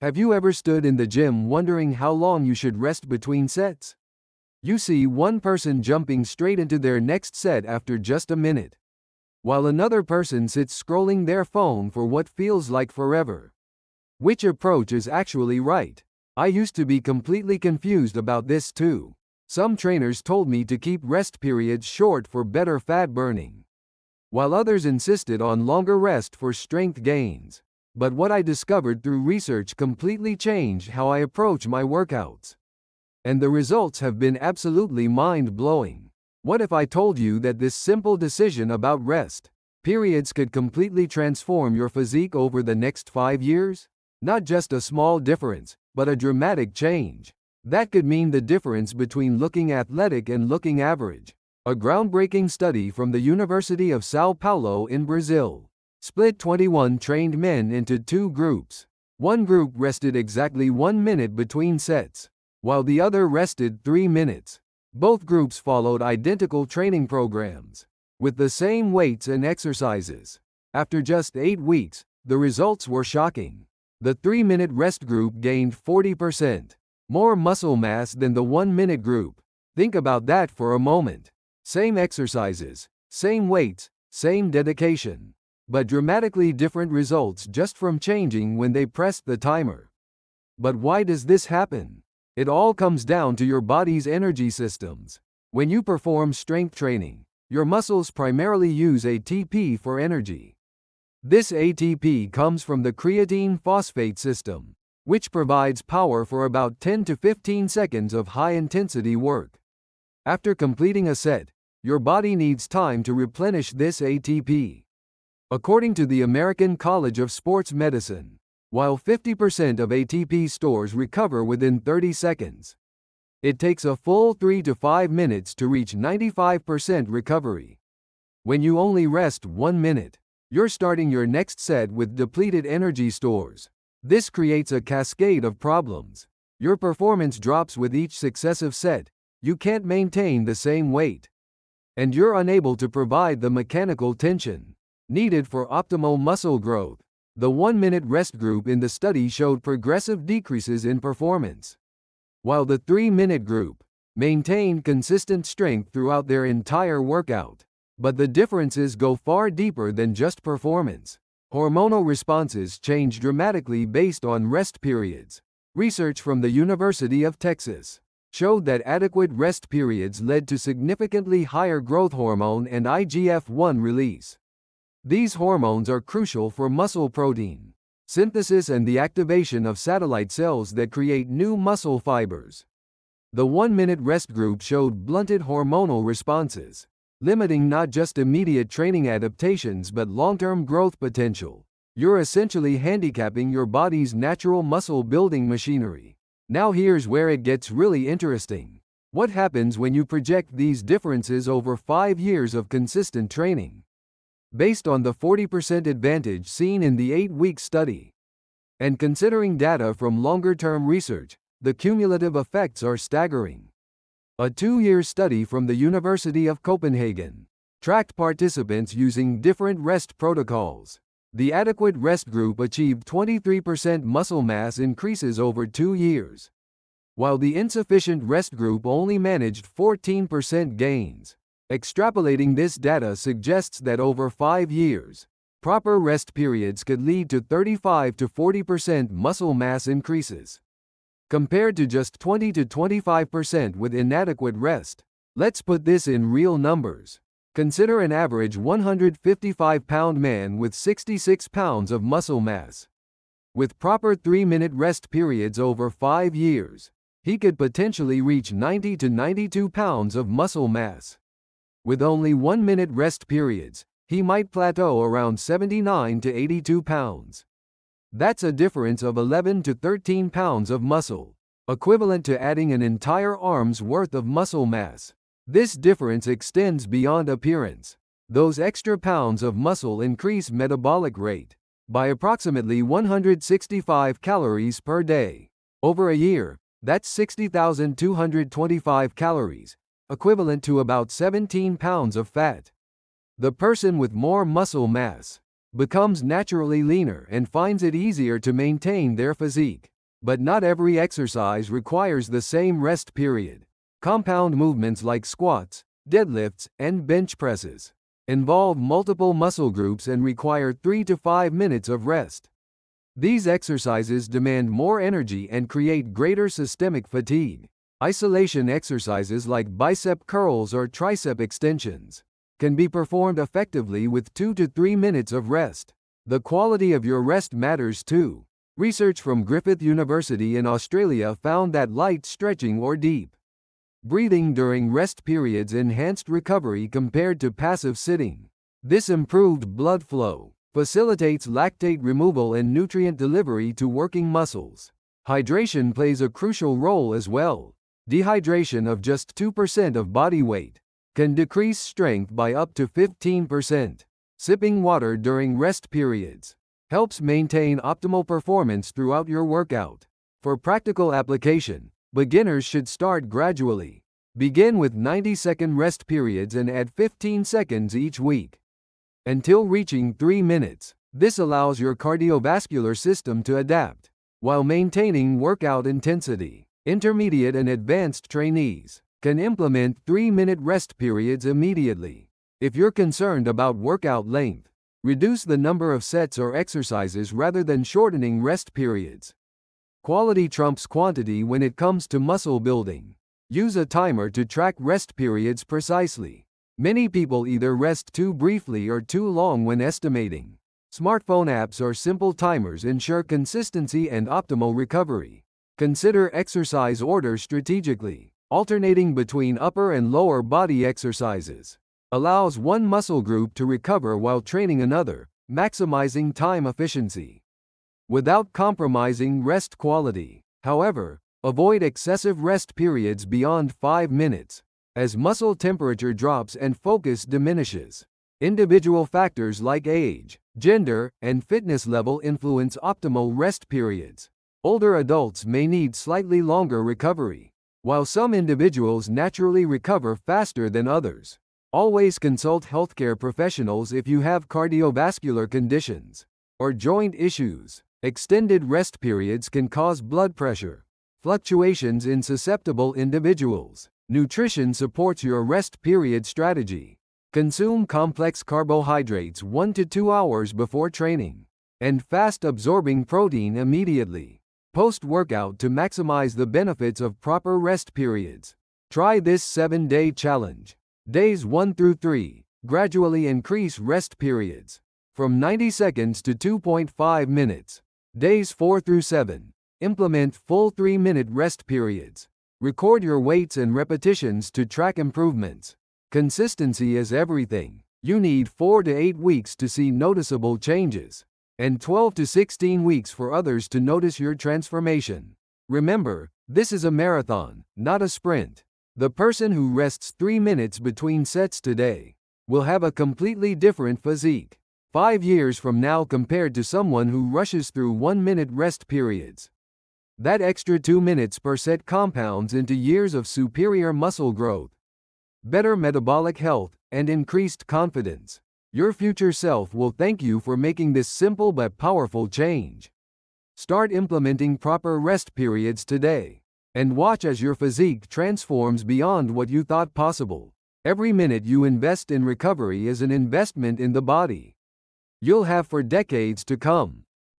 Have you ever stood in the gym wondering how long you should rest between sets? You see one person jumping straight into their next set after just a minute, while another person sits scrolling their phone for what feels like forever. Which approach is actually right? I used to be completely confused about this too. Some trainers told me to keep rest periods short for better fat burning, while others insisted on longer rest for strength gains. But what I discovered through research completely changed how I approach my workouts. And the results have been absolutely mind-blowing. What if I told you that this simple decision about rest periods could completely transform your physique over the next 5 years? Not just a small difference, but a dramatic change. That could mean the difference between looking athletic and looking average. A groundbreaking study from the University of São Paulo in Brazil split 21 trained men into 2 groups. One group rested exactly 1 minute between sets, while the other rested 3 minutes. Both groups followed identical training programs, with the same weights and exercises. After just 8 weeks, the results were shocking. The 3-minute rest group gained 40% more muscle mass than the 1-minute group. Think about that for a moment. Same exercises, same weights, same dedication, but dramatically different results just from changing when they pressed the timer. But why does this happen? It all comes down to your body's energy systems. When you perform strength training, your muscles primarily use ATP for energy. This ATP comes from the creatine phosphate system, which provides power for about 10 to 15 seconds of high-intensity work. After completing a set, your body needs time to replenish this ATP. According to the American College of Sports Medicine, while 50% of ATP stores recover within 30 seconds, it takes a full 3 to 5 minutes to reach 95% recovery. When you only rest 1 minute, you're starting your next set with depleted energy stores. This creates a cascade of problems. Your performance drops with each successive set, you can't maintain the same weight, and you're unable to provide the mechanical tension needed for optimal muscle growth. The 1-minute rest group in the study showed progressive decreases in performance, while the 3-minute group maintained consistent strength throughout their entire workout. But the differences go far deeper than just performance. Hormonal responses change dramatically based on rest periods. Research from the University of Texas showed that adequate rest periods led to significantly higher growth hormone and IGF-1 release. These hormones are crucial for muscle protein synthesis and the activation of satellite cells that create new muscle fibers. The 1-minute rest group showed blunted hormonal responses, limiting not just immediate training adaptations but long-term growth potential. You're essentially handicapping your body's natural muscle-building machinery. Now here's where it gets really interesting. What happens when you project these differences over 5 years of consistent training? Based on the 40% advantage seen in the 8-week study, and considering data from longer-term research, the cumulative effects are staggering. A 2-year study from the University of Copenhagen tracked participants using different rest protocols. The adequate rest group achieved 23% muscle mass increases over 2 years, while the insufficient rest group only managed 14% gains. Extrapolating this data suggests that over 5 years, proper rest periods could lead to 35 to 40% muscle mass increases, compared to just 20 to 25% with inadequate rest. Let's put this in real numbers. Consider an average 155-pound man with 66 pounds of muscle mass. With proper 3-minute rest periods over 5 years, he could potentially reach 90 to 92 pounds of muscle mass. With only 1-minute rest periods, he might plateau around 79 to 82 pounds. That's a difference of 11 to 13 pounds of muscle, equivalent to adding an entire arm's worth of muscle mass. This difference extends beyond appearance. Those extra pounds of muscle increase metabolic rate by approximately 165 calories per day. Over a year, that's 60,225 calories, equivalent to about 17 pounds of fat. The person with more muscle mass becomes naturally leaner and finds it easier to maintain their physique. But not every exercise requires the same rest period. Compound movements like squats, deadlifts, and bench presses involve multiple muscle groups and require 3 to 5 minutes of rest. These exercises demand more energy and create greater systemic fatigue. Isolation exercises like bicep curls or tricep extensions can be performed effectively with 2 to 3 minutes of rest. The quality of your rest matters too. Research from Griffith University in Australia found that light stretching or deep breathing during rest periods enhanced recovery compared to passive sitting. This improved blood flow, facilitates lactate removal and nutrient delivery to working muscles. Hydration plays a crucial role as well. Dehydration of just 2% of body weight can decrease strength by up to 15%. Sipping water during rest periods helps maintain optimal performance throughout your workout. For practical application, beginners should start gradually. Begin with 90-second rest periods and add 15 seconds each week until reaching 3 minutes. This allows your cardiovascular system to adapt while maintaining workout intensity. Intermediate and advanced trainees can implement 3-minute rest periods immediately. If you're concerned about workout length, reduce the number of sets or exercises rather than shortening rest periods. Quality trumps quantity when it comes to muscle building. Use a timer to track rest periods precisely. Many people either rest too briefly or too long when estimating. Smartphone apps or simple timers ensure consistency and optimal recovery. Consider exercise order strategically. Alternating between upper and lower body exercises allows one muscle group to recover while training another, maximizing time efficiency without compromising rest quality. However, avoid excessive rest periods beyond 5 minutes, as muscle temperature drops and focus diminishes. Individual factors like age, gender, and fitness level influence optimal rest periods. Older adults may need slightly longer recovery, while some individuals naturally recover faster than others. Always consult healthcare professionals if you have cardiovascular conditions or joint issues. Extended rest periods can cause blood pressure fluctuations in susceptible individuals. Nutrition supports your rest period strategy. Consume complex carbohydrates 1 to 2 hours before training, and fast-absorbing protein immediately post-workout to maximize the benefits of proper rest periods. Try this 7-day challenge. Days 1 through 3, gradually increase rest periods from 90 seconds to 2.5 minutes. Days 4 through 7, implement full 3-minute rest periods. Record your weights and repetitions to track improvements. Consistency is everything. You need 4 to 8 weeks to see noticeable changes, and 12 to 16 weeks for others to notice your transformation. Remember, this is a marathon, not a sprint. The person who rests 3 minutes between sets today will have a completely different physique 5 years from now compared to someone who rushes through 1-minute rest periods. That extra 2 minutes per set compounds into years of superior muscle growth, better metabolic health, and increased confidence. Your future self will thank you for making this simple but powerful change. Start implementing proper rest periods today, and watch as your physique transforms beyond what you thought possible. Every minute you invest in recovery is an investment in the body you'll have for decades to come.